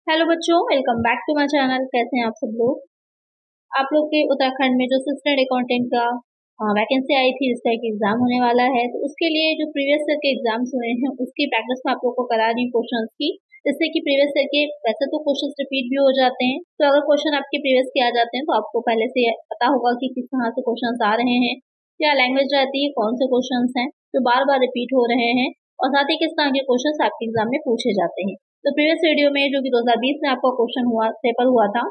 Hello बच्चों, welcome back to my channel. कैसे हैं आप सब लोग? आप लोग के उत्तराखंड में जो असिस्टेंट अकाउंटेंट का वैकेंसी आई थी, जिसका एक एग्जाम होने वाला है, तो उसके लिए जो प्रीवियस ईयर के एग्जाम्स हुए हैं उसकी प्रैक्टिस में आप लोग को करा रही हूँ क्वेश्चंस की, जिससे कि प्रीवियस ईयर के वैसे तो क्वेश्चंस रिपीट भी हो जाते हैं, तो अगर क्वेश्चन आपके प्रीवियस के आ जाते हैं तो आपको पहले से पता होगा कि किस तरह से क्वेश्चन आ रहे हैं, क्या लैंग्वेज रहती है, कौन से क्वेश्चन हैं जो बार बार रिपीट हो रहे हैं, और साथ ही किस तरह के क्वेश्चन आपके एग्जाम में पूछे जाते हैं। तो प्रीवियस वीडियो में जो कि 2020 में आपका पेपर हुआ था,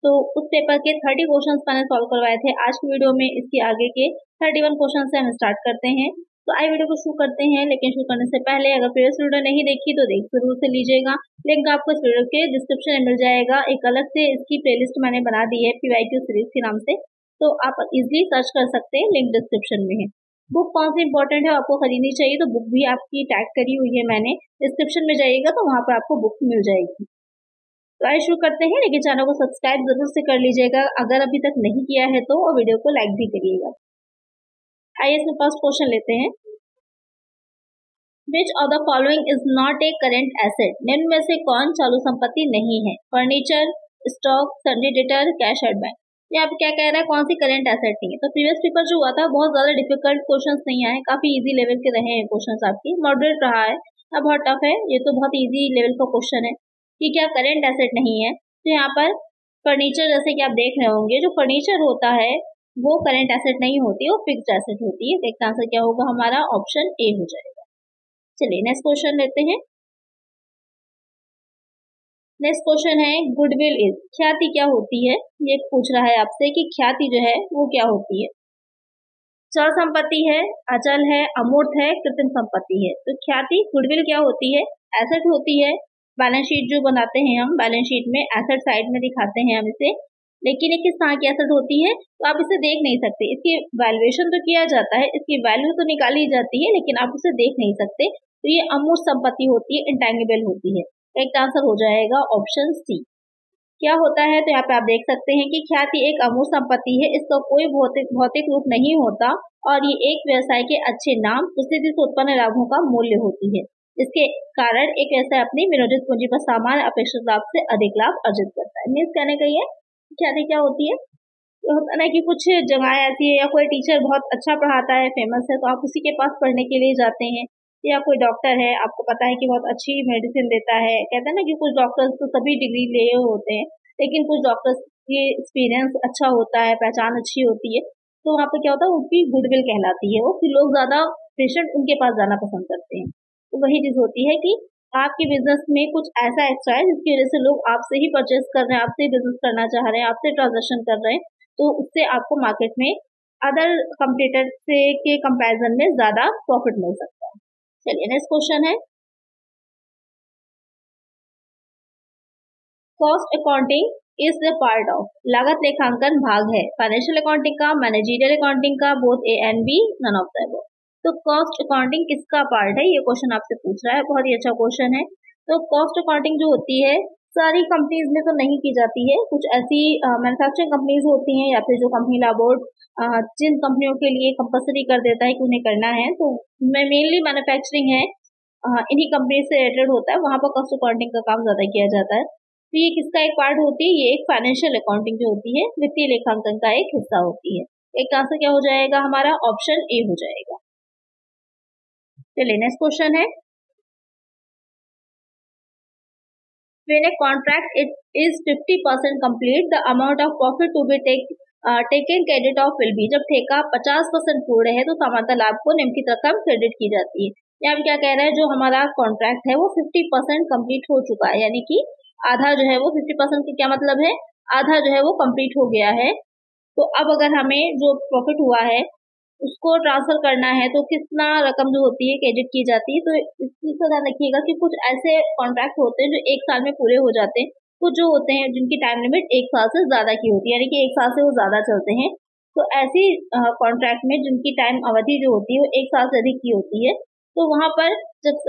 तो उस पेपर के 30 क्वेश्चंस मैंने सॉल्व करवाए थे। आज की वीडियो में इसके आगे के 31 क्वेश्चन से हम स्टार्ट करते हैं। तो आई वीडियो को शुरू करते हैं, लेकिन शुरू करने से पहले अगर प्रीवियस वीडियो नहीं देखी तो देख जरूर से लीजिएगा। लिंक आपको इस वीडियो के डिस्क्रिप्शन में मिल जाएगा। एक अलग से इसकी प्लेलिस्ट मैंने बना दी है PYQ सीरीज के नाम से, तो आप इजिली सर्च कर सकते हैं, लिंक डिस्क्रिप्शन में है। बुक कौन सी इंपॉर्टेंट है आपको खरीदनी चाहिए, तो बुक भी आपकी टैग करी हुई है मैंने, डिस्क्रिप्शन में जाइएगा तो वहां पर आपको बुक मिल जाएगी। तो आइए शुरू करते हैं, लेकिन चैनल को सब्सक्राइब जरूर से कर लीजिएगा अगर अभी तक नहीं किया है तो, और वीडियो को लाइक भी करिएगा। आइए इसमें फर्स्ट क्वेश्चन लेते हैं। Which of the following is not a current asset? निम्न में से कौन चालू संपत्ति नहीं है? Furniture, stock, Sunny debtor, cash at bank. यहाँ पे क्या कह रहा है, कौन सी करेंट एसेट नहीं है? तो प्रीवियस पेपर जो हुआ था बहुत ज्यादा डिफिकल्ट क्वेश्चंस नहीं आए, काफी इजी लेवल के रहे हैं क्वेश्चंस आपकी, मॉडरेट रहा है। अब बहुत टफ है, ये तो बहुत इजी लेवल का क्वेश्चन है कि क्या करेंट एसेट नहीं है। तो यहाँ पर फर्नीचर, जैसे कि आप देख रहे होंगे, जो फर्नीचर होता है वो करेंट एसेट नहीं होती, वो फिक्स्ड एसेट होती है। तो इसका आंसर क्या होगा हमारा? ऑप्शन ए हो जाएगा। चलिए नेक्स्ट क्वेश्चन लेते हैं। नेक्स्ट क्वेश्चन है, गुडविल इज, ख्याति क्या होती है? ये पूछ रहा है आपसे कि ख्याति जो है वो क्या होती है। चल संपत्ति है, अचल है, अमूर्त है, कृत्रिम संपत्ति है। तो ख्याति गुडविल क्या होती है? एसेट होती है। बैलेंस शीट जो बनाते हैं हम, बैलेंस शीट में एसेट साइड में दिखाते हैं हम इसे, लेकिन ये किस तरह की एसेट होती है तो आप इसे देख नहीं सकते। इसकी वैल्यूएशन तो किया जाता है, इसकी वैल्यू तो निकाली जाती है, लेकिन आप उसे देख नहीं सकते। तो ये अमूर्त संपत्ति होती है, इंटेंगिबल होती है। एक आंसर हो जाएगा ऑप्शन सी। क्या होता है, तो यहाँ पे आप देख सकते हैं कि ख्याति एक अमूर्त संपत्ति है, इसका कोई भौतिक रूप नहीं होता, और ये एक व्यवसाय के अच्छे नाम, प्रसिद्धि से उत्पन्न लाभों का मूल्य होती है। इसके कारण एक व्यवसाय अपनी विनियोजित पूंजी पर सामान्य अपेक्षित लाभ से अधिक लाभ अर्जित करता है। मीन्स कहने का ये ख्याति क्या होती है, तो होता ना कि कुछ जगह ऐसी है या कोई टीचर बहुत अच्छा पढ़ाता है, फेमस है, तो आप उसी के पास पढ़ने के लिए जाते हैं। या कोई डॉक्टर है, आपको पता है कि बहुत अच्छी मेडिसिन देता है। कहते हैं ना कि कुछ डॉक्टर्स तो सभी डिग्री लिए होते हैं, लेकिन कुछ डॉक्टर्स की एक्सपीरियंस अच्छा होता है, पहचान अच्छी होती है, तो वहाँ पे क्या होता है, उनकी गुडविल कहलाती है वो, फिर लोग ज्यादा पेशेंट उनके पास जाना पसंद करते हैं। तो वही चीज होती है कि आपके बिजनेस में कुछ ऐसा एक्स्ट्रा है जिसकी वजह से लोग आपसे ही परचेस कर रहे हैं, आपसे ही बिजनेस करना चाह रहे हैं, आपसे ट्रांजेक्शन कर रहे हैं, तो उससे आपको मार्केट में अदर कंपटीटर से के कंपैरिजन में ज्यादा प्रॉफिट मिल सकता है। चलिए नेक्स्ट क्वेश्चन है, cost accounting is the part of, लागत लेखांकन भाग है फाइनेंशियल अकाउंटिंग का, मैनेजरियल अकाउंटिंग का, both A and B, none of the above. तो कॉस्ट अकाउंटिंग किसका पार्ट है, ये क्वेश्चन आपसे पूछ रहा है, बहुत ही अच्छा क्वेश्चन है। तो कॉस्ट अकाउंटिंग जो होती है सारी कंपनीज में तो नहीं की जाती है, कुछ ऐसी मैन्युफैक्चरिंग कंपनीज होती हैं, या फिर जो कंपनी लॉ बोर्ड जिन कंपनियों के लिए कंपल्सरी कर देता है कि उन्हें करना है, तो मेनली मैन्युफैक्चरिंग है, इन्हीं कंपनी से रिलेटेड होता है, वहां पर कॉस्ट अकाउंटिंग का काम ज्यादा किया जाता है। तो ये किसका एक पार्ट होती है, ये एक फाइनेंशियल अकाउंटिंग जो होती है, वित्तीय लेखांकन का एक हिस्सा होती है। एक आंसर क्या हो जाएगा हमारा? ऑप्शन ए हो जाएगा। चलिए नेक्स्ट क्वेश्चन है, when a contract it is 50% complete, the amount of profit to be taken credit of will be, जब ठेका 50% पूर्ण है तो सामान्य लाभ को निम्नलिखित रकम क्रेडिट की जाती है। यहाँ पे क्या कह रहा है, जो हमारा कॉन्ट्रैक्ट है वो 50% कंप्लीट हो चुका है, यानी कि आधा जो है वो 50% का क्या मतलब है, आधा जो है वो कंप्लीट हो गया है। तो अब अगर हमें जो प्रॉफिट हुआ है उसको ट्रांसफर करना है तो कितना रकम जो होती है क्रेडिट की जाती है। तो इस चीज का ध्यान रखिएगा कि कुछ ऐसे कॉन्ट्रैक्ट होते हैं जो 1 साल में पूरे हो जाते हैं, कुछ जो होते हैं जिनकी टाइम लिमिट 1 साल से ज्यादा की होती है, यानी कि 1 साल से वो ज्यादा चलते हैं। तो ऐसी कॉन्ट्रैक्ट में जिनकी टाइम अवधि जो होती है वो 1 साल से अधिक की होती है, तो वहां पर जब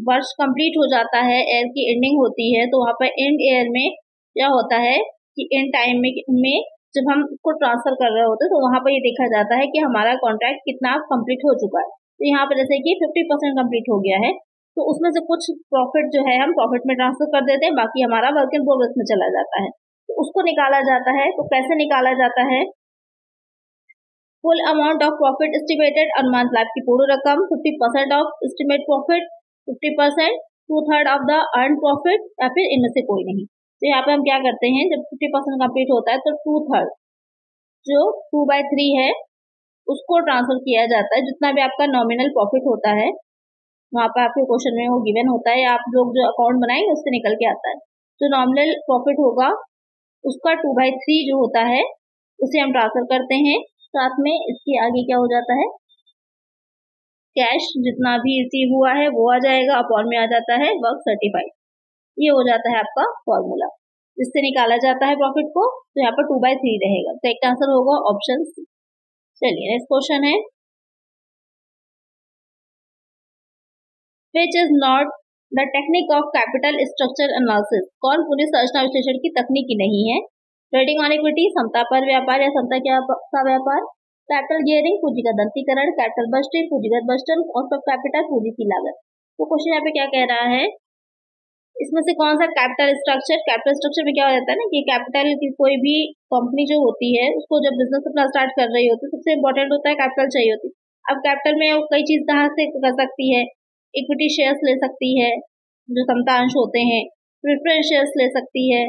वर्ष कंप्लीट हो जाता है, ईयर की एंडिंग होती है, तो वहां पर एंड ईयर में क्या होता है कि एंड टाइम में जब हम उसको ट्रांसफर कर रहे होते हैं तो वहां पर ये देखा जाता है कि हमारा कॉन्ट्रैक्ट कितना कंप्लीट हो चुका है। तो यहाँ पर जैसे कि 50% कंप्लीट हो गया है, तो उसमें से कुछ प्रॉफिट जो है हम प्रॉफिट में ट्रांसफर कर देते हैं, बाकी हमारा वर्क इन प्रोग्रेस में चला जाता है। तो उसको निकाला जाता है। तो कैसे निकाला जाता है? Full amount of profit estimated, अनुमानित लाभ की पूर्ण रकम, 50% of estimate profit, 50%, 2/3 of the earn profit, या फिर इनमें से कोई नहीं। तो यहाँ पे हम क्या करते हैं, जब 50% कंप्लीट होता है तो 2/3 जो 2/3 है उसको ट्रांसफर किया जाता है। जितना भी आपका नॉमिनल प्रॉफिट होता है वहाँ पे आपके क्वेश्चन में वो गिवन होता है, आप लोग जो अकाउंट बनाएंगे उससे निकल के आता है। जो नॉमिनल प्रॉफिट होगा उसका 2/3 जो होता है उसे हम ट्रांसफर करते हैं। साथ में इसके आगे क्या हो जाता है, कैश जितना भी रिसीव हुआ है वो आ जाएगा, अपॉन में आ जाता है वर्क सर्टिफाइड। ये हो जाता है आपका फॉर्मूला जिससे निकाला जाता है प्रॉफिट को। तो यहाँ पर 2/3 रहेगा। तो एक आंसर होगा ऑप्शन सी। चलिए नेक्स्ट क्वेश्चन है, which is not the technique of capital structure analysis। कौन पूरी संरचना विश्लेषण की तकनीकी नहीं है? ट्रेडिंग ऑन इक्विटी, समता पर व्यापार या समता का व्यापार, कैपिटल गियरिंग, पूंजीगत दंतीकरण, कैपिटल बस्टिंग, पूंजीगत बस्टन, कॉस्ट ऑफ कैपिटल, पूंजी की लागत। तो क्वेश्चन यहाँ पे क्या कह रहा है, इसमें से कौन सा कैपिटल स्ट्रक्चर? कैपिटल स्ट्रक्चर में क्या हो जाता है ना कि कैपिटल की कोई भी कंपनी जो होती है उसको जब बिजनेस अपना स्टार्ट कर रही होती है सबसे इंपॉर्टेंट होता है कैपिटल चाहिए होती है। अब कैपिटल में कई चीज कहाँ से कर सकती है, इक्विटी शेयर्स ले सकती है जो समता अंश होते हैं, प्रेफरेंस शेयर्स ले सकती है,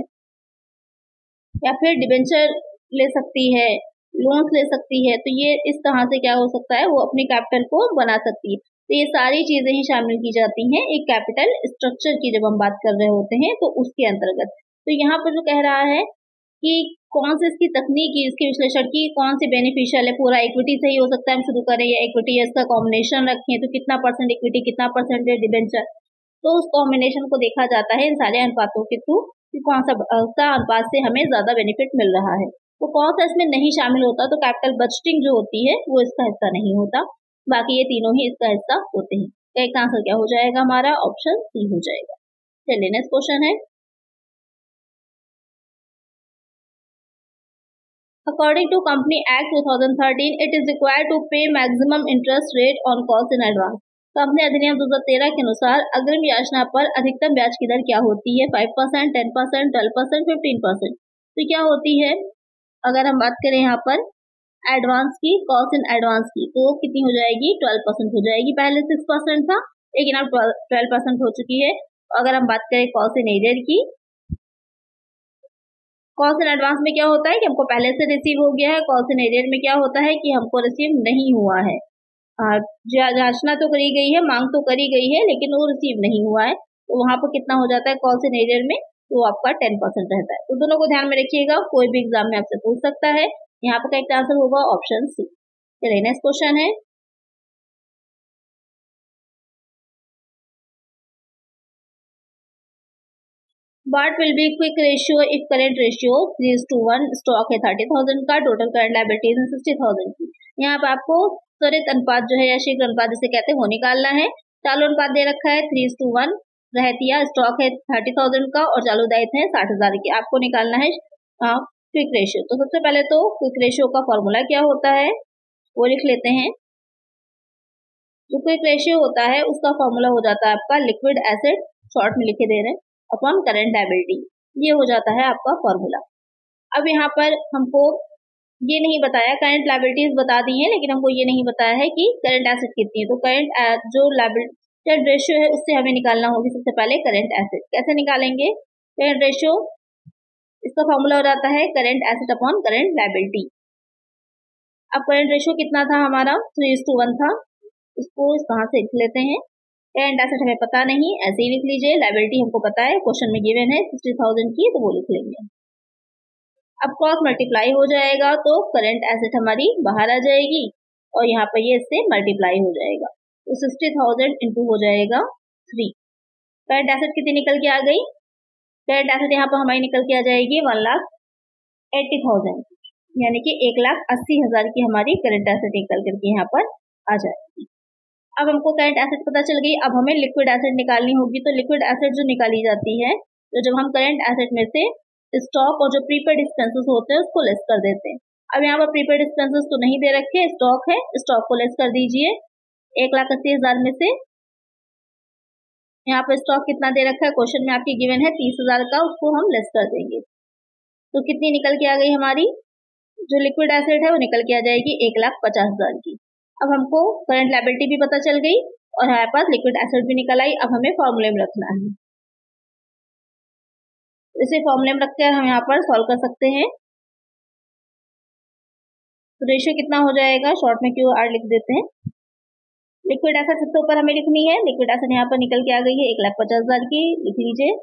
या फिर डिबेंचर ले सकती है, लोन्स ले सकती है। तो ये इस तरह से क्या हो सकता है, वो अपनी कैपिटल को बना सकती है। तो ये सारी चीजें ही शामिल की जाती हैं एक कैपिटल स्ट्रक्चर की जब हम बात कर रहे होते हैं तो उसके अंतर्गत। तो यहाँ पर जो कह रहा है कि कौन सी इसकी तकनीक इसके विश्लेषण की कौन सी बेनिफिशियल है, पूरा इक्विटी से ही हो सकता है हम शुरू करें या इक्विटी इसका कॉम्बिनेशन रखें, तो कितना परसेंट इक्विटी कितना परसेंट डिबेंचर, तो उस कॉम्बिनेशन को देखा जाता है इन सारे अनुपातों के थ्रू कि कौन सा अनुपात से हमें ज्यादा बेनिफिट मिल रहा है। तो कौन सा इसमें नहीं शामिल होता, तो कैपिटल बजटिंग जो होती है वो इसका हिस्सा नहीं होता, बाकी ये तीनों ही इसका हिस्सा होते हैं। तो एक आंसर क्या हो जाएगा हमारा, ऑप्शन सी हो जाएगा। चलिए नेक्स्ट क्वेश्चन है, According to Company Act 2013, it is required to pay maximum interest rate on cost in advance। Company अधिनियम 2013 के अनुसार अग्रिम याचना पर अधिकतम ब्याज की दर क्या होती है, 5%, 10%, 12%, 15%। तो क्या होती है, अगर हम बात करें यहाँ पर एडवांस की, कॉस्ट इन एडवांस की, तो कितनी हो जाएगी, 12% हो जाएगी। पहले 6% था लेकिन अब 12% हो चुकी है। अगर हम बात करें कॉस्ट इन एरियर की, कॉस्ट इन एडवांस में क्या होता है कि हमको पहले से रिसीव हो गया है, कॉस्ट इन एरियर में क्या होता है कि हमको रिसीव नहीं हुआ है। याचना तो करी गई है, मांग तो करी गई है लेकिन वो रिसीव नहीं हुआ है, तो वहां पर कितना हो जाता है कॉस्ट इन एरियर में, तो आपका 10% रहता है। तो दोनों को ध्यान में रखिएगा, कोई भी एग्जाम में आपसे पूछ सकता है। यहाँ पर करेक्ट आंसर होगा ऑप्शन सी। चलिए नेक्स्ट क्वेश्चन है, What will be quick ratio if current ratio 3:1, stock है 30,000 का, टोटल करंट लायबिलिटीज है 60,000 की। यहाँ पे आपको त्वरित अनुपात जो है या शीघ्र अनुपात जिसे कहते हैं वो निकालना है। चालू अनुपात दे रखा है 3:1, रहतिया स्टॉक है 30,000 का और चालू दायित्व है 60,000 की। आपको निकालना है क्विक रेशियो। तो सबसे पहले तो क्विक रेशियो का फॉर्मूला क्या होता है वो लिख लेते हैं। जो क्विक रेशियो होता है उसका फॉर्मूला हो जाता है आपका लिक्विड एसेट, शॉर्ट में लिखे दे रहे हैं, अपॉन करंट लायबिलिटी। ये हो जाता है आपका फॉर्मूला। अब यहाँ पर हमको ये नहीं बताया, करंट लायबिलिटीज बता दी है लेकिन हमको ये नहीं बताया है कि करंट एसेट कितनी है। तो करंट जो लायबिलिटी रेशियो है उससे हमें निकालना होगी सबसे पहले करंट एसेट। कैसे निकालेंगे, करंट रेशियो इसका फॉर्मूला हो जाता है current asset upon current liability. अब करंट रेशियो कितना था हमारा, 3:1 था, इसको इस तरह से लिख लेते हैं। करंट एसेट हमें पता नहीं, ऐसे ही लिख लीजिए। लायबिलिटी हमको पता है, क्वेश्चन में गिवन है 60,000 की, तो वो लिख लेंगे। अब क्रॉस मल्टीप्लाई हो जाएगा तो करंट एसेट हमारी बाहर आ जाएगी और यहाँ पर ये इससे मल्टीप्लाई हो जाएगा, तो 60,000 इंटू हो जाएगा 3। करंट एसेट कितनी निकल के आ गई, करंट एसेट यहाँ पर हमारी निकल के आ जाएगी 1,80,000, यानी कि 1,80,000 की हमारी करंट एसेट निकल करके यहाँ पर आ जाएगी। अब हमको करंट एसेट पता चल गई, अब हमें लिक्विड एसेट निकालनी होगी। तो लिक्विड एसेट जो निकाली जाती है, तो जब हम करंट एसेट में से स्टॉक और जो प्रीपेड एक्सपेंसेस होते हैं उसको लेस कर देते हैं। अब यहाँ पर प्रीपेड एक्सपेंसेस तो नहीं दे रखे, स्टॉक है, स्टॉक को लेस कर दीजिए। 1,80,000 में से यहाँ पर स्टॉक कितना दे रखा है, क्वेश्चन में आपके गिवन है 30,000 का, उसको हम लेस कर देंगे तो कितनी निकल के आ गई हमारी जो लिक्विड एसेट है वो निकल के आ जाएगी 1,50,000 की। अब हमको करंट लायबिलिटी भी पता चल गई और हमारे पास लिक्विड एसेट भी निकल आई। अब हमें फॉर्मूले में रखना है, इसे फॉर्मूले में रखकर हम यहाँ पर सॉल्व कर सकते हैं। तो रेशियो कितना हो जाएगा, शॉर्ट में क्यू आर लिख देते हैं। लिक्विड एसेट सबसे ऊपर हमें लिखनी है, लिक्विड एसेट यहाँ पर निकल के आ गई है 1,50,000 की, लिख लीजिए।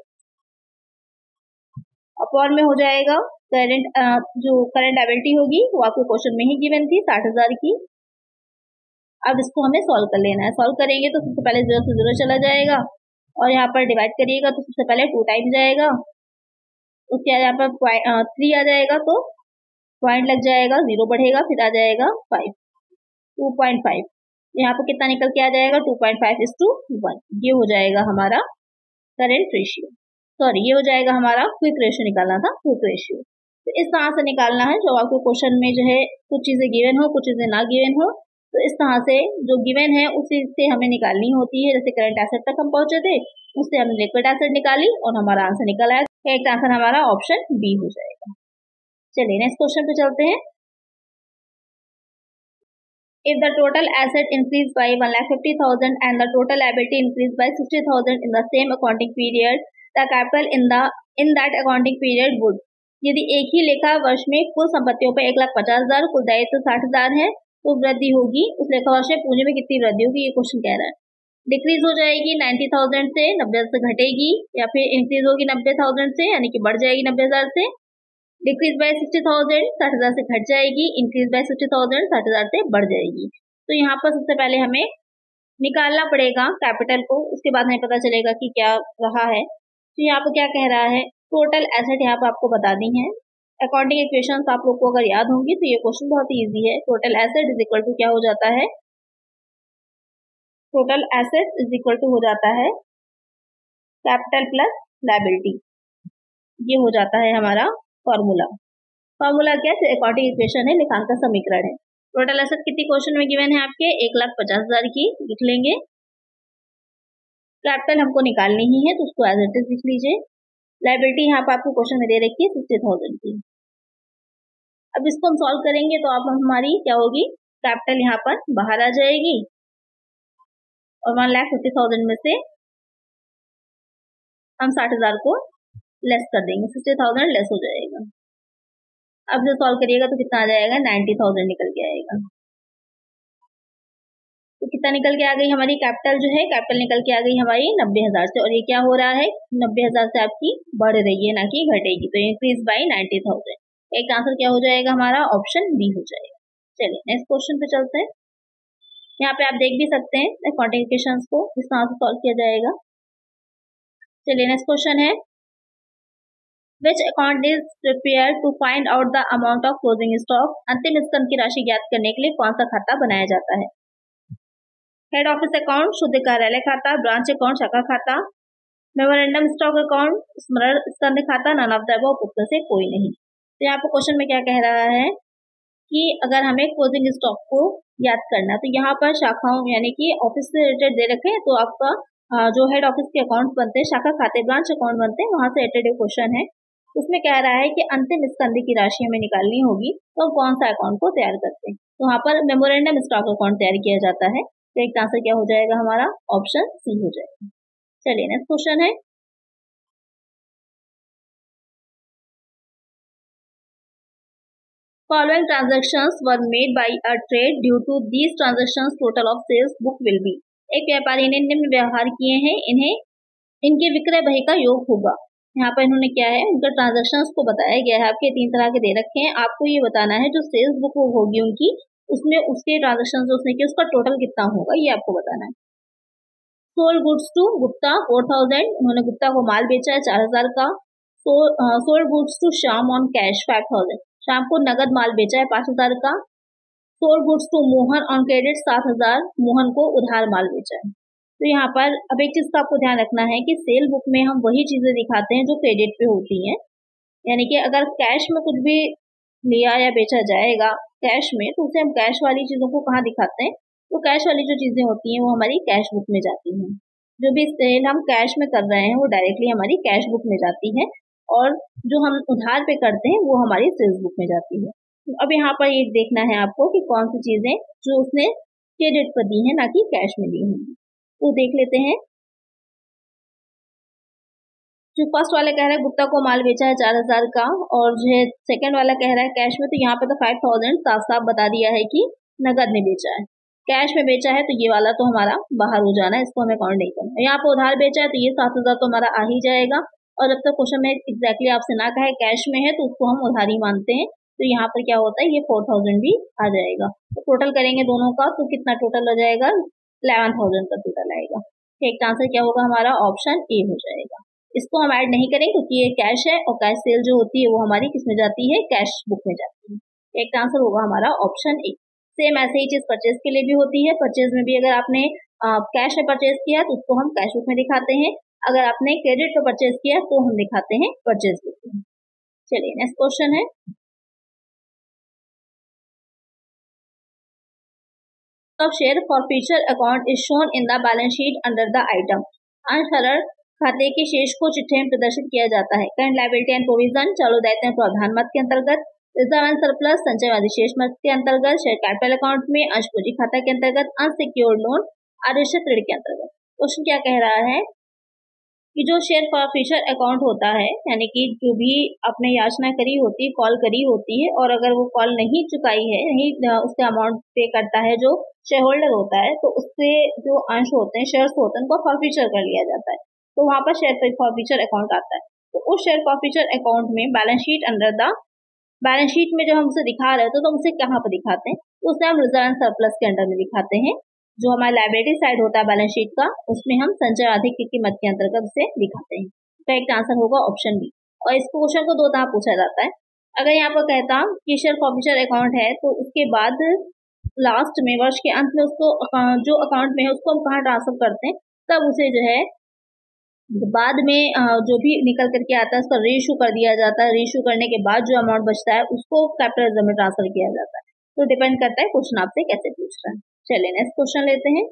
अपॉन में हो जाएगा करंट, जो करंट लायबिलिटी होगी वो आपको क्वेश्चन में ही गिवन थी 60,000 की। अब इसको हमें सॉल्व कर लेना है। सॉल्व करेंगे तो सबसे पहले 0 से 0 चला जाएगा और यहाँ पर डिवाइड करिएगा तो सबसे पहले 2 टाइम जाएगा, उसके बाद यहाँ पर 3 आ जाएगा तो पॉइंट लग जाएगा, 0 बढ़ेगा, फिर आ जाएगा 5, 2.5। यहाँ पर कितना निकल के आ जाएगा 2.5:1। ये हो जाएगा हमारा करंट रेशियो, सॉरी ये हो जाएगा हमारा क्विक रेशियो, निकालना था क्विक रेशियो। तो इस तरह से निकालना है, जब आपको क्वेश्चन में जो है कुछ चीजें गिवन हो, कुछ चीजें ना गिवन हो, तो इस तरह से जो गिवन है उसी से हमें निकालनी होती है। जैसे करंट एसेट तक हम पहुंचे थे, उससे हमने लिक्विड एसेट निकाली और हमारा आंसर निकल आया। करेक्ट आंसर हमारा ऑप्शन बी हो जाएगा। चलिए नेक्स्ट क्वेश्चन पे चलते हैं। If the total asset increased by 1,50,000 and the total liability increased by 60,000 in the same accounting period, the capital in that accounting period would। यदि एक ही लेखा वर्ष में कुल संपत्तियों पर 1,50,000, कुल दायित्व 60,000 है, तो वृद्धि होगी उस लेखा वर्ष में पूंजी में कितनी वृद्धि होगी, ये क्वेश्चन कह रहा है। डिक्रीज हो जाएगी 90,000 से, 90,000 से घटेगी, या फिर इंक्रीज होगी 90,000 से, यानी कि बढ़ जाएगी 90,000 से। डिक्रीज बाय 60,000, 60,000 से घट जाएगी, इंक्रीज बाय 60,000, 60,000 से बढ़ जाएगी। तो यहाँ पर सबसे पहले हमें निकालना पड़ेगा कैपिटल को, उसके बाद हमें पता चलेगा कि क्या रहा है। तो यहाँ पर क्या कह रहा है, टोटल एसेट यहाँ पर आपको बता दी है। अकाउंटिंग इक्वेशंस आप लोग को अगर याद होंगी तो ये क्वेश्चन बहुत ही इजी है। Total asset is equal to क्या हो जाता है, total asset is equal to हो जाता है कैपिटल प्लस लायबिलिटी, ये हो जाता है हमारा फॉर्मूला। फॉर्मूला क्या है, अकाउंटिंग इक्वेशन है, लेखांकन समीकरण है। टोटल एसेट कितनी क्वेश्चन में गिवन है आपके 1,50,000 की, लिख लेंगे। कैपिटल हमको निकालनी ही है तो उसको एज इट इज लिख लीजिए। लायबिलिटी यहाँ पर आपको क्वेश्चन में दे रखी है 60,000 की। अब इसको हम सॉल्व करेंगे तो अब हमारी क्या होगी, कैपिटल यहाँ पर बाहर आ जाएगी और 1,50,000 में से हम 60,000 को लेस कर देंगे, 60,000 लेस हो जाएगा। अब जो सॉल्व करिएगा तो कितना आ जाएगा, 90,000 निकल के आएगा। तो कितना निकल के आ गई हमारी कैपिटल, जो है कैपिटल निकल के आ गई हमारी 90,000 से, और ये क्या हो रहा है 90,000 से आपकी बढ़ रही है ना कि घटेगी, तो इंक्रीज बाय 90,000। एक आंसर क्या हो जाएगा हमारा, ऑप्शन बी हो जाएगा। चलिए नेक्स्ट क्वेश्चन पे चलते हैं। यहाँ पे आप देख भी सकते हैं अकाउंटिंग इक्वेशंस को इस तरह से सॉल्व किया जाएगा। चलिए नेक्स्ट क्वेश्चन है, Which account is prepared to find out the amount of closing stock? अंतिम स्कंद की राशि ज्ञात करने के लिए कौन सा खाता बनाया जाता है। हेड ऑफिस अकाउंट, शुद्ध कार्यालय खाता, ब्रांच अकाउंट शाखा खाता, मेमोरेंडम स्टॉक अकाउंट, स्मरण स्कंद खाता, नन ऑफ द अबव, उपरोक्त से कोई नहीं। तो यहाँ पर क्वेश्चन में क्या कह रहा है कि अगर हमें क्लोजिंग स्टॉक को याद करना, तो यहाँ पर शाखाओं यानी कि ऑफिस से रिलेटेड दे रखे हैं, तो आपका जो हेड ऑफिस के अकाउंट बनते हैं, शाखा खाते, ब्रांच अकाउंट बनते हैं, वहां से रिलेटेड क्वेश्चन है। उसमें कह रहा है कि अंतिम स्कंद की राशि हमें निकालनी होगी तो कौन सा अकाउंट को तैयार करते हैं। तो वहां पर मेमोरेंडम स्टॉक अकाउंट तैयार किया जाता है। तो एक आंसर क्या हो जाएगा हमारा, ऑप्शन सी हो जाएगा। चलिए नेक्स्ट क्वेश्चन है, following transactions were made by a trade, due to these transactions total of sales book will be. एक व्यापारी ने निम्न व्यवहार किए हैं, इन्हें इनके विक्रय बही का योग होगा। यहाँ पर इन्होंने क्या है, उनका ट्रांजेक्शंस को बताया गया है। आपके 3 तरह के दे रखे हैं, आपको ये बताना है जो सेल्स बुक होगी उनकी, उसमें उसके ट्रांजेक्शन जो उसने किया उसका टोटल कितना होगा, ये आपको बताना है। सोल्ड गुड्स टू गुप्ता 4,000, उन्होंने गुप्ता को माल बेचा है 4,000 का। Sold goods to Shyam on cash 5,000, Shyam को नगद माल बेचा है 5,000 का। Sold goods to Mohan on credit 7,000, Mohan को उधार माल बेचा है। तो यहाँ पर अब एक चीज का आपको ध्यान रखना है कि सेल बुक में हम वही चीजें दिखाते हैं जो क्रेडिट पे होती हैं, यानी कि अगर कैश में कुछ भी लिया या बेचा जाएगा कैश में, तो उसे हम कैश वाली चीजों को कहाँ दिखाते हैं, तो कैश वाली जो चीजें होती हैं वो हमारी कैश बुक में जाती हैं। जो भी सेल हम कैश में कर रहे हैं वो डायरेक्टली हमारी कैश बुक में जाती है, और जो हम उधार पे करते हैं वो हमारी सेल्स बुक में जाती है। तो अब यहाँ पर ये देखना है आपको कि कौन सी चीजें जो उसने क्रेडिट पर दी है ना कि कैश में दी होंगी। तो देख लेते हैं। जो फर्स्ट वाला कह रहा है गुप्ता को माल बेचा है 4000 का, और जो है सेकंड वाला कह रहा है कैश में, तो यहाँ पे तो 5000 साफ साफ बता दिया है कि नगद में बेचा है। कैश में बेचा है तो ये वाला तो हमारा बाहर हो जाना है, इसको हमें काउंट नहीं करना। यहाँ पे उधार बेचा है तो ये 7000 तो हमारा आ ही जाएगा, और जब तक क्वेश्चन में एग्जैक्टली आपसे ना कहे कैश में है तो उसको हम उधार ही मानते हैं। तो यहाँ पर क्या होता है, ये 4000 भी आ जाएगा। तो टोटल करेंगे दोनों का तो कितना टोटल हो जाएगा, 11000 का टोटल आएगा। एक आंसर क्या होगा हमारा, ऑप्शन ए हो जाएगा। इसको हम ऐड नहीं करेंगे क्योंकि ये कैश है, और कैश सेल जो होती है वो हमारी किस में जाती है, कैश बुक में जाती है। एक आंसर होगा हमारा ऑप्शन ए। सेम ऐसे ही चीज परचेज के लिए भी होती है। परचेज में भी अगर आपने कैश में परचेज किया तो उसको हम कैश बुक में दिखाते हैं, अगर आपने क्रेडिट पे परचेज किया तो हम दिखाते हैं परचेज बुक में। चलिए नेक्स्ट क्वेश्चन है। of share forfeiture account is shown in the balance sheet under the item। अंशहरण खाते के शेष को चिट्ठे में प्रदर्शित किया जाता है। करंट लायबिलिटी एंड प्रोविजन चालू दायित्व प्रावधान मत के अंतर्गत, रिजर्व एंड सरप्लस संचय अधिशेष मत के अंतर्गत, शेयर कैपिटल अकाउंट में, अंश पूंजी खाता के अंतर्गत, अनसिक्योर्ड लोन आदेशित ऋण के अंतर्गत। क्वेश्चन क्या कह रहा है कि जो शेयर फॉरफीचर अकाउंट होता है, यानी कि जो भी आपने याचना करी होती है, कॉल करी होती है, और अगर वो कॉल नहीं चुकाई है, नहीं उससे अमाउंट पे करता है जो शेयर होल्डर होता है, तो उससे जो अंश होते हैं, शेयर्स होते हैं, उनको फॉरफीचर कर लिया जाता है। तो वहां पर शेयर फॉरफीचर अकाउंट आता है। तो उस शेयर फॉरफीचर अकाउंट में balance sheet under the balance sheet में जब हम उसे दिखा रहे होते हैं तो उसे कहाँ पर दिखाते हैं, तो उसे हम रिजर्व एंड सरप्लस के अंडर में दिखाते हैं। जो हमारा लायबिलिटी साइड होता है बैलेंस शीट का, उसमें हम संचय अधिक की कीमत के अंतर्गत उसे दिखाते हैं। करेक्ट आंसर होगा ऑप्शन बी। और इस क्वेश्चन को दो तरह पूछा जाता है। अगर यहाँ पर कहता कि शेयर फॉरफीचर अकाउंट है, तो उसके बाद लास्ट में वर्ष के अंत में उसको जो अकाउंट में है उसको हम कहाँ ट्रांसफर करते हैं, तब उसे जो है बाद में जो भी निकल करके आता है उसका रीइश्यू कर दिया जाता है। रीइश्यू करने के बाद जो अमाउंट बचता है उसको कैपिटल रिजर्व में ट्रांसफर किया जाता है। तो डिपेंड करता है क्वेश्चन आपसे कैसे पूछ रहा है। चलिए नेक्स्ट क्वेश्चन लेते हैं।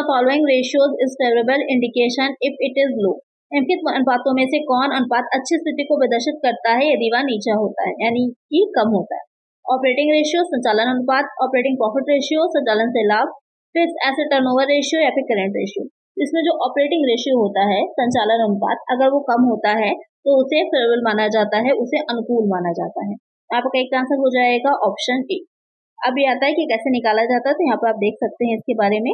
Following ratios is favourable indication if it is low. निम्नलिखित अनुपातों में से कौन अनुपात अच्छी स्थिति को प्रदर्शित करता है यदि वह नीचा होता है, यानी कि कम होता है। ऑपरेटिंग रेशियो संचालन अनुपात, ऑपरेटिंग प्रॉफिट रेशियो संचालन से लाभ, फिक्स्ड एसेट टर्नओवर रेशियो या फिर करेंट रेशियो। इसमें जो ऑपरेटिंग रेशियो होता है संचालन अनुपात, अगर वो कम होता है तो उसे फेवरेबल माना जाता है, उसे अनुकूल माना जाता है। आपका एक आंसर हो जाएगा ऑप्शन ए। अब ये आता है कि कैसे निकाला जाता है, तो यहाँ पर आप देख सकते हैं इसके बारे में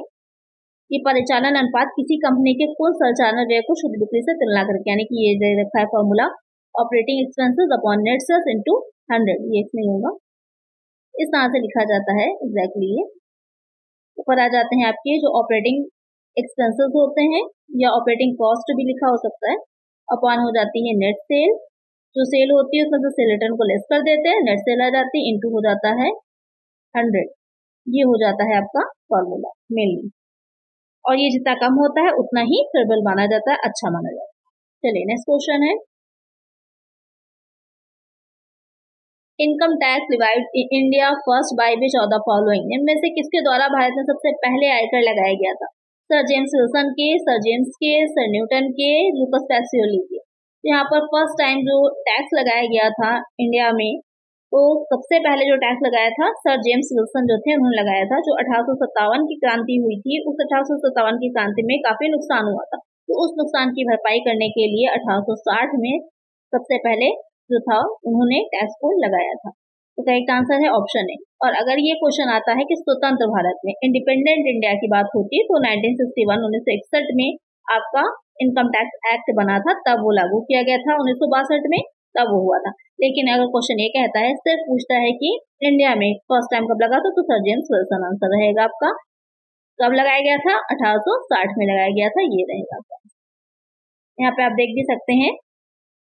कि परिचालन अनुपात किसी कंपनी के कुल संचालन व्यय को शुद्ध बिक्री से तुलना करके, यानी कि ये दे रखा है formula, operating expenses upon net sales into 100, ये इसमें होगा। इस तरह से लिखा जाता है एग्जैक्टली। ये ऊपर आ जाते हैं आपके जो ऑपरेटिंग एक्सपेंसेस होते हैं, या ऑपरेटिंग कॉस्ट भी लिखा हो सकता है, अपॉन हो जाती है नेट सेल। जो सेल होती है उसमें से सेल रिटर्न को लेस कर देते हैं, नेट सेल आ जाती है, इनटू हो जाता है 100। ये हो जाता है आपका फॉर्मूला मेनली, और ये जितना कम होता है उतना ही फेवरेबल माना जाता है, अच्छा माना जाता है। चलिए नेक्स्ट क्वेश्चन है। Income tax revived in India first by which of the following. इनमें से किसके द्वारा भारत में सबसे पहले आयकर लगाया गया था? सर जेम्स विल्सन के, सर जेम्स के, सर न्यूटन के, लुकस पैसियोली के। यहाँ पर फर्स्ट टाइम जो टैक्स लगाया गया था इंडिया में, तो सबसे पहले जो टैक्स लगाया था सर जेम्स विल्सन जो थे उन्होंने लगाया था। जो 1857 की क्रांति हुई थी, उस 1857 की क्रांति में काफी नुकसान हुआ था, तो उस नुकसान की भरपाई करने के लिए 1860 में सबसे पहले जो था उन्होंने टैक्स को लगाया था। तो करेक्ट आंसर है ऑप्शन ए। और अगर ये क्वेश्चन आता है कि स्वतंत्र भारत में, इंडिपेंडेंट इंडिया की बात होती है, तो 1961 में आपका इनकम टैक्स एक्ट बना था, तब वो लागू किया गया था 1962 में, तब वो हुआ था। लेकिन अगर क्वेश्चन ये कहता है, सिर्फ पूछता है कि इंडिया में फर्स्ट टाइम कब लगा था, तो सर जेम्स विल्सन आंसर रहेगा आपका। कब लगाया गया था? 1860 में लगाया गया था, ये रहेगा आपका। यहाँ पे आप देख भी सकते हैं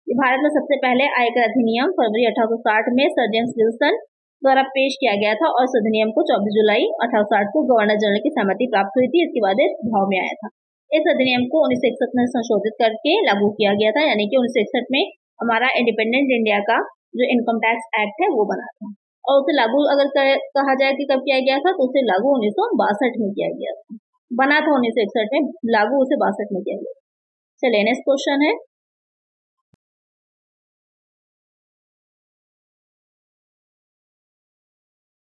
भारत में सबसे पहले आयकर अधिनियम फरवरी 1860 में सर जेम्स विल्सन द्वारा पेश किया गया था, और इस अधिनियम को 24 जुलाई 1860 को गवर्नर जनरल की सहमति प्राप्त हुई थी। इसके बाद प्रभाव में आया था। इस अधिनियम को 1961 में संशोधित करके लागू किया गया था, यानी कि 1961 में हमारा इंडिपेंडेंट इंडिया का जो इनकम टैक्स एक्ट है वो बना था। और उसे लागू अगर कहा जाए कि कब किया गया था, तो उसे लागू 1962 में किया गया था। बना था 1961 में, लागू उसे 62 में किया गया। चलिए नेक्स्ट क्वेश्चन है,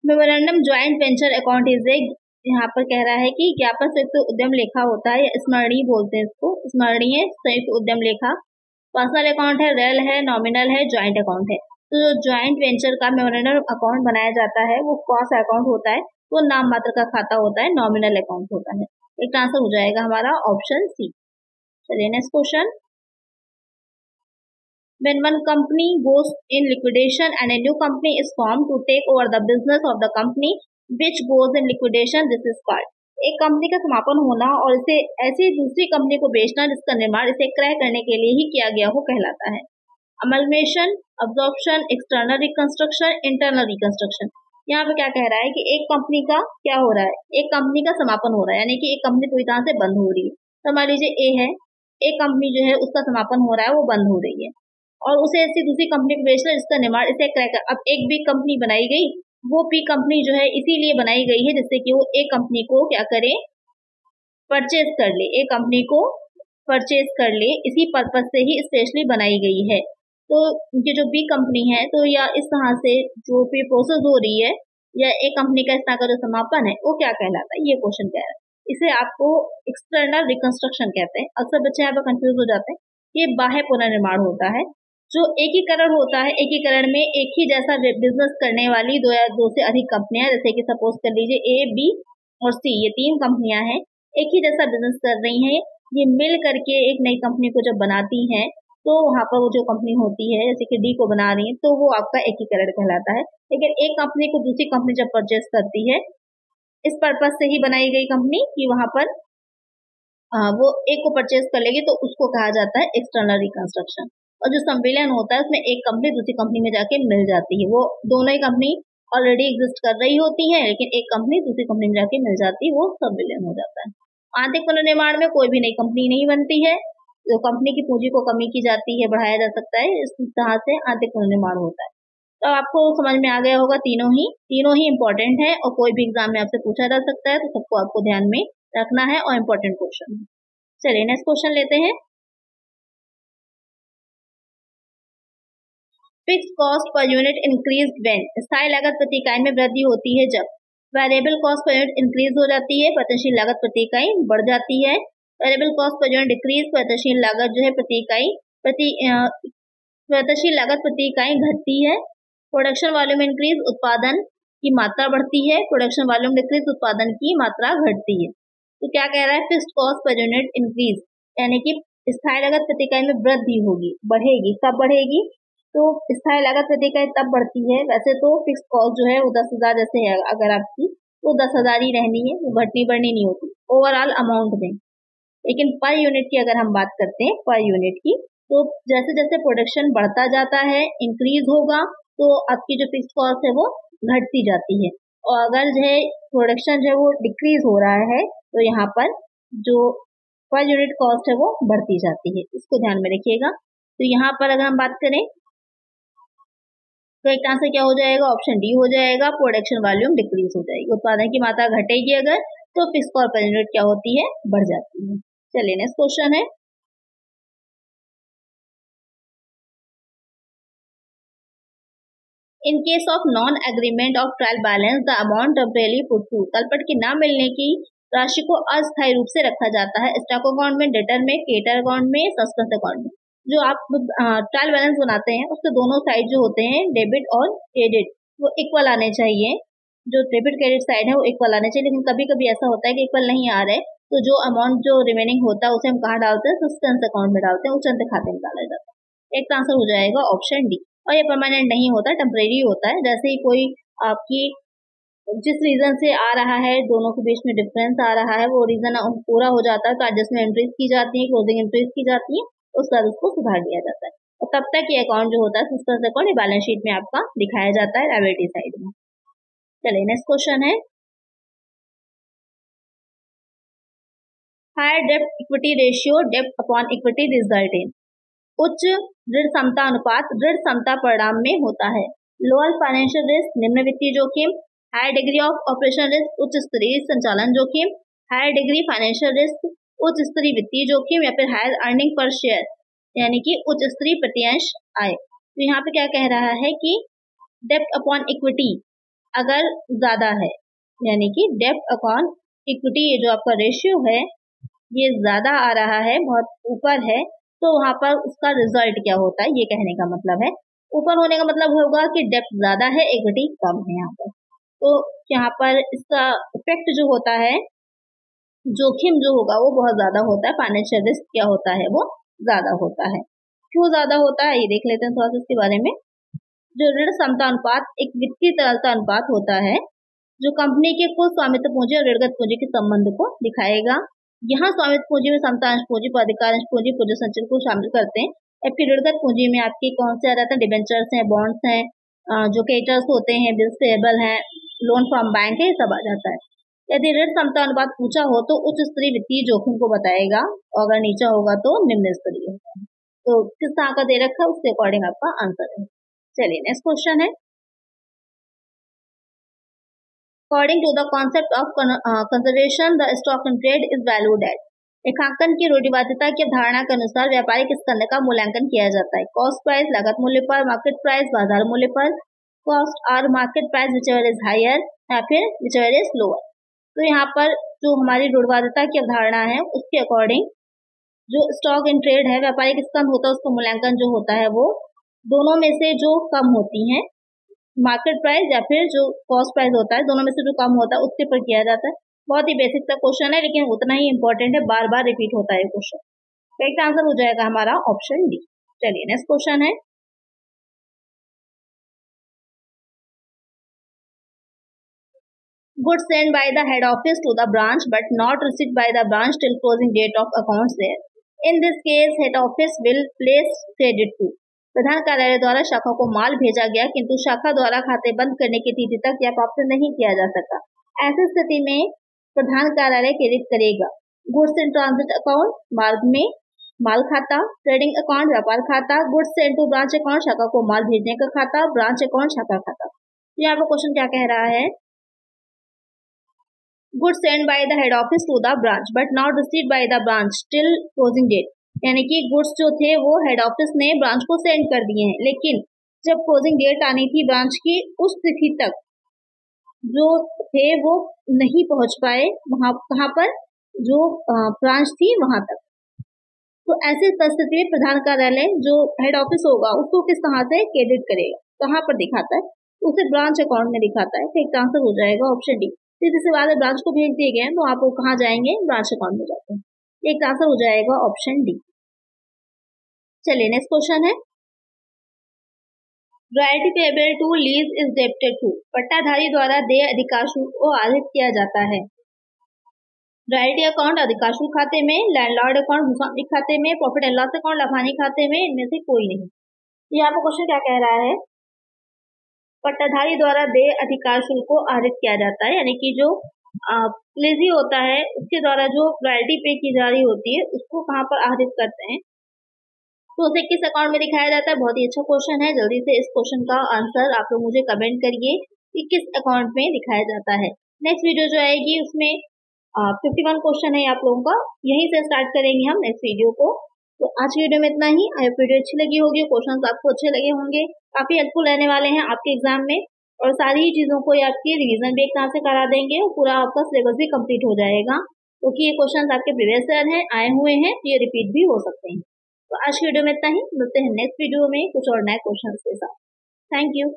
memorandum joint venture account is a, यहाँ पर कह रहा है कि ज्ञापन संयुक्त उद्यम लेखा होता है, या स्मरणीय बोलते हैं इसको, स्मरणीय संयुक्त उद्यम लेखा। पर्सनल अकाउंट है, रेल है, नॉमिनल है, ज्वाइंट अकाउंट है। तो जो ज्वाइंट वेंचर का मेमोरेंडम अकाउंट बनाया जाता है वो कौन सा अकाउंट होता है, वो नाम मात्र का खाता होता है, नॉमिनल अकाउंट होता है। एक आंसर हो जाएगा हमारा ऑप्शन सी। चलिए next question, when one company goes in liquidation and a new company is formed to take over the business of the company which goes in liquidation, this is called, एक company का समापन होना और इसे ऐसी दूसरी company को बेचना जिसका निर्माण इसे क्रय करने के लिए ही किया गया हो कहलाता है। Amalgamation, absorption, external reconstruction, internal reconstruction. यहाँ पे क्या कह रहा है कि एक कंपनी का क्या हो रहा है, एक कंपनी का समापन हो रहा है, यानी कि एक कंपनी पूरी तरह से बंद हो रही है। तो मान लीजिए ए है, एक कंपनी जो है उसका समापन हो रहा है, वो बंद हो रही है और उसे ऐसी दूसरी कंपनी को बेचना जिसका निर्माण इसे क्रय कर। अब एक बी कंपनी बनाई गई, वो बी कंपनी जो है इसीलिए बनाई गई है जिससे कि वो एक कंपनी को क्या करे, परचेज कर ले, एक कंपनी को परचेज कर ले, इसी पर्पज से ही स्पेशली बनाई गई है। तो ये जो बी कंपनी है, तो या इस तरह से जो भी प्रोसेस हो रही है, या एक कंपनी का इस तरह का जो समापन है वो क्या कहलाता है, ये क्वेश्चन कह रहा है। इसे आपको एक्सटर्नल रिकंस्ट्रक्शन कहते हैं। अक्सर बच्चे यहाँ पर कंफ्यूज हो जाते हैं। ये बाह्य पुनर्निर्माण होता है। जो एकीकरण होता है, एकीकरण में एक ही जैसा बिजनेस करने वाली दो या दो से अधिक कंपनियां, जैसे कि सपोज कर लीजिए ए, बी और सी, ये 3 कंपनियां हैं, एक ही जैसा बिजनेस कर रही हैं, ये मिल करके एक नई कंपनी को जब बनाती हैं, तो वहां पर वो जो कंपनी होती है, जैसे कि डी को बना रही है, तो वो आपका एकीकरण कहलाता है। लेकिन एक कंपनी को दूसरी कंपनी जब परचेस करती है, इस पर्पज से ही बनाई गई कंपनी कि वहां पर वो एक को परचेस कर लेगी, तो उसको कहा जाता है एक्सटर्नल रिकंस्ट्रक्शन। और जो संविलियन होता है उसमें एक कंपनी दूसरी कंपनी में जाके मिल जाती है, वो दोनों ही कंपनी ऑलरेडी एग्जिस्ट कर रही होती है, लेकिन एक कंपनी दूसरी कंपनी में जाके मिल जाती है, वो संविलियन हो जाता है। आंतरिक पुनर्निर्माण में कोई भी नई कंपनी नहीं बनती है, जो कंपनी की पूंजी को कमी की जाती है, बढ़ाया जा सकता है, इस तरह से आंतरिक पुनर्निर्माण होता है। तो आपको समझ में आ गया होगा, तीनों ही इंपॉर्टेंट है और कोई भी एग्जाम में आपसे पूछा जा सकता है, तो सबको आपको ध्यान में रखना है और इम्पोर्टेंट क्वेश्चन है। चलिए नेक्स्ट क्वेश्चन लेते हैं, fix cost per unit increase when, स्थायी लागत प्रति इकाई में वृद्धि होती है जब variable cost per unit increase हो जाती है, परिवर्तनशील लागत प्रति इकाई बढ़ जाती है। Variable cost per unit decrease, परिवर्तनशील लागत जो है परिवर्तनशील लागत प्रति इकाई घटती है। प्रोडक्शन वॉल्यूम इंक्रीज, उत्पादन की मात्रा बढ़ती है, प्रोडक्शन वॉल्यूम डिक्रीज, उत्पादन की मात्रा घटती है। तो क्या कह रहा है, fixed cost per unit increase, यानी कि स्थायी लागत प्रति इकाई में वृद्धि होगी, बढ़ेगी। कब बढ़ेगी, तो स्थायी लागत प्रति इकाई तब बढ़ती है, वैसे तो फिक्स्ड कॉस्ट जो है वो 10,000 जैसे है अगर आपकी, वो 10,000 ही रहनी है, वो घटनी बढ़नी नहीं होती ओवरऑल अमाउंट में। लेकिन पर यूनिट की अगर हम बात करते हैं, पर यूनिट की, तो जैसे जैसे प्रोडक्शन बढ़ता जाता है, इंक्रीज होगा, तो आपकी जो फिक्स्ड कॉस्ट है वो घटती जाती है। और अगर जो है प्रोडक्शन जो है वो डिक्रीज हो रहा है, तो यहाँ पर जो पर यूनिट कॉस्ट है वो बढ़ती जाती है, इसको ध्यान में रखिएगा। तो यहाँ पर अगर हम बात करें तो एक आंसर क्या हो जाएगा, ऑप्शन डी हो जाएगा, प्रोडक्शन वॉल्यूम डिक्रीज हो जाएगी, उत्पादन की मात्रा घटेगी अगर, तो फिक्स्ड कॉस्ट पर यूनिट क्या होती है, बढ़ जाती है। चलिए नेक्स्ट क्वेश्चन है, in case of non agreement of trial balance the amount temporary put to, तलपट के न मिलने की राशि को अस्थायी रूप से रखा जाता है, स्टॉक अकाउंट में, डेटर में, क्रेडिटर अकाउंट में, सस्पेंस अकाउंट में। जो आप ट्रायल बैलेंस बनाते हैं उसके दोनों साइड जो होते हैं, डेबिट और क्रेडिट, वो इक्वल आने चाहिए। जो डेबिट क्रेडिट साइड है वो इक्वल आने चाहिए, लेकिन कभी कभी ऐसा होता है कि इक्वल नहीं आ रहे, तो जो अमाउंट जो रिमेनिंग होता है उसे हम कहाँ डालते हैं, सस्पेंस अकाउंट में डालते हैं, उच्चंत खाते में डाला जाता है। एक आंसर हो जाएगा ऑप्शन डी। और ये परमानेंट नहीं होता, टेम्परेरी होता है। जैसे ही कोई आपकी जिस रीजन से आ रहा है, दोनों के बीच में डिफरेंस आ रहा है, वो रीजन पूरा हो जाता है तो एडजस्टमेंट एंट्रीज की जाती है, क्लोजिंग एंट्रीज की जाती है, उसके बाद उसको सुधार दिया जाता है। और तब तक ये अकाउंट जो होता है, सस्पेंस अकाउंट, ये बैलेंस शीट में आपका दिखाया जाता है लायबिलिटी साइड में। चलिए नेक्स्ट क्वेश्चन है, हायर डेब्ट इक्विटी रेशियो डेब्ट अपॉन इक्विटी रिजल्ट इन, उच्च ऋण क्षमता अनुपात ऋण क्षमता परिणाम में होता है। लोअर फाइनेंशियल रिस्क निम्न वित्तीय जोखिम, higher degree of operational risk उच्च स्तरीय संचालन जोखिम, हायर डिग्री फाइनेंशियल रिस्क उच्च स्तरीय वित्तीय जोखिम, या फिर हायर अर्निंग पर शेयर यानी कि उच्च स्तरीय प्रत्यंश आय। तो यहाँ पे क्या कह रहा है कि डेप्ट अपॉन इक्विटी अगर ज्यादा है, यानी कि डेप्ट अपॉन इक्विटी ये जो आपका रेशियो है ये ज्यादा आ रहा है, बहुत ऊपर है, तो वहां पर उसका रिजल्ट क्या होता है ये कहने का मतलब है। ऊपर होने का मतलब होगा कि डेप्ट ज्यादा है, इक्विटी कम है यहाँ पर। तो यहाँ पर इसका इफेक्ट जो होता है, जोखिम जो होगा वो बहुत ज्यादा होता है, फाइनेंशियल रिस्क क्या होता है वो ज्यादा होता है। क्यों ज्यादा होता है ये देख लेते हैं थोड़ा सा इसके बारे में। जो ऋण क्षमता अनुपात एक वित्तीय तरलता अनुपात होता है जो कंपनी के कुल स्वामित्व पूंजी और ऋणगत पूंजी के संबंध को दिखाएगा। यहाँ स्वामित्व पूंजी में समतांश पूंजी, अधिकांश पूंजी, पूंजी संचय को शामिल करते हैं। और फिर ऋणगत पूंजी में आपके कौन से आ जाते हैं, डिबेंचर्स हैं, बॉन्ड्स हैं, जो क्रेडिटर्स होते हैं, बिल्स पेएबल हैं, लोन फ्रॉम बैंक है, ये सब आ जाता है। यदि ऋण क्षमता अनुपात ऊंचा हो तो उच्च स्तरीय वित्तीय जोखिम को बताएगा, और अगर नीचा होगा तो निम्न स्तरीय होता है। तो किस तरह का दे रखा है उसके अकॉर्डिंग आपका आंसर है। चलिए नेक्स्ट क्वेश्चन है, According to the concept of conservation, the stock in trade is valued at। लेखांकन की रूढ़िवादिता की अवधारणा के अनुसार व्यापारिक स्कंध का मूल्यांकन किया जाता है कॉस्ट प्राइस लागत मूल्य पर, मार्केट प्राइस बाजार मूल्य पर, कॉस्ट और market price whichever is higher या फिर whichever is lower। तो यहाँ पर जो हमारी रूढ़िवादिता की अवधारणा है उसके अकॉर्डिंग जो स्टॉक इन ट्रेड है, व्यापारिक स्कंध होता है, उसका मूल्यांकन जो होता है वो दोनों में से जो कम होती है, मार्केट प्राइस या फिर जो कॉस्ट प्राइस होता है, दोनों में से जो कम होता है उसके ऊपर किया जाता है। बहुत ही बेसिक सा क्वेश्चन है लेकिन उतना ही इंपॉर्टेंट है, बार बार रिपीट होता है क्वेश्चन। करेक्ट आंसर हो जाएगा हमारा ऑप्शन डी। चलिए नेक्स्ट क्वेश्चन है, goods send by the head office to the branch but not received by the branch till closing date of accounts there. In this case head office will place credit to. प्रधान कार्यालय द्वारा शाखा को माल भेजा गया किंतु शाखा द्वारा खाते बंद करने की तिथि तक यह प्राप्त नहीं किया जा सका। ऐसी स्थिति में प्रधान कार्यालय क्रेडिट करेगा गुड्स इन ट्रांजिट अकाउंट मार्ग में माल खाता, ट्रेडिंग अकाउंट व्यापार खाता, goods send to branch account शाखा को माल भेजने का खाता, ब्रांच अकाउंट शाखा खाता। यहाँ पर क्वेश्चन क्या कह रहा है, goods send by the head office to the branch but not received by the branch till closing date, यानी कि गुड्स जो थे वो हेड ऑफिस ने ब्रांच को सेंड कर दिए हैं, लेकिन जब क्लोजिंग डेट आनी थी ब्रांच की उस तिथि तक जो थे वो नहीं पहुंच पाए वहां, कहां पर, जो ब्रांच थी वहां तक। तो ऐसी परिस्थिति में प्रधान कार्यालय जो हेड ऑफिस होगा उसको किस तरह से क्रेडिट करेगा, कहां पर दिखाता है, उसे ब्रांच अकाउंट में दिखाता है। ठीक आंसर हो जाएगा ऑप्शन डी। जिसके बाद ब्रांच को भेज दिए गए तो आप कहाँ जाएंगे, ब्रांच अकाउंट में जाते हैं। एक आंसर हो जाएगा ऑप्शन डी। चलिए नेक्स्ट क्वेश्चन है, royalty payable to lease is debited to. पट्टाधारी द्वारा देय अधिकार शुल्क को आरोपित किया जाता है रॉयल्टी अकाउंट अधिकार शुल्क खाते में, लैंडलॉर्ड अकाउंट भूस्वामिक खाते में, प्रॉफिट एंड लॉस अकाउंट लाभानी खाते में, इनमें से कोई नहीं। यहाँ पर क्वेश्चन क्या कह रहा है, पट्टाधारी द्वारा देय अधिकार शुल्क को आरोपित किया जाता है, यानी कि जो लीजी होता है उसके द्वारा जो रॉयल्टी पे की जा रही होती है उसको कहाँ पर आरोपित करते हैं, तो उसे किस अकाउंट में दिखाया जाता है। बहुत ही अच्छा क्वेश्चन है, जल्दी से इस क्वेश्चन का आंसर आप लोग मुझे कमेंट करिए कि किस अकाउंट में दिखाया जाता है। नेक्स्ट वीडियो जो आएगी उसमें 51 क्वेश्चन है आप लोगों का, यहीं से स्टार्ट करेंगे हम नेक्स्ट वीडियो को। तो आज की वीडियो में इतना ही। आई होप वीडियो अच्छी लगी होगी, क्वेश्चन आपको अच्छे लगे होंगे, काफी हेल्पफुल रहने वाले हैं आपके एग्जाम में, और सारी चीजों को आपकी रिविजन भी एक तरह से करा देंगे और पूरा आपका सिलेबस भी कंप्लीट हो जाएगा, क्योंकि ये क्वेश्चन आपके प्रीवियस ईयर हैं आए हुए हैं, ये रिपीट भी हो सकते हैं। तो आज की वीडियो में इतना ही, मिलते हैं नेक्स्ट वीडियो में कुछ और नए क्वेश्चन के साथ। Thank you.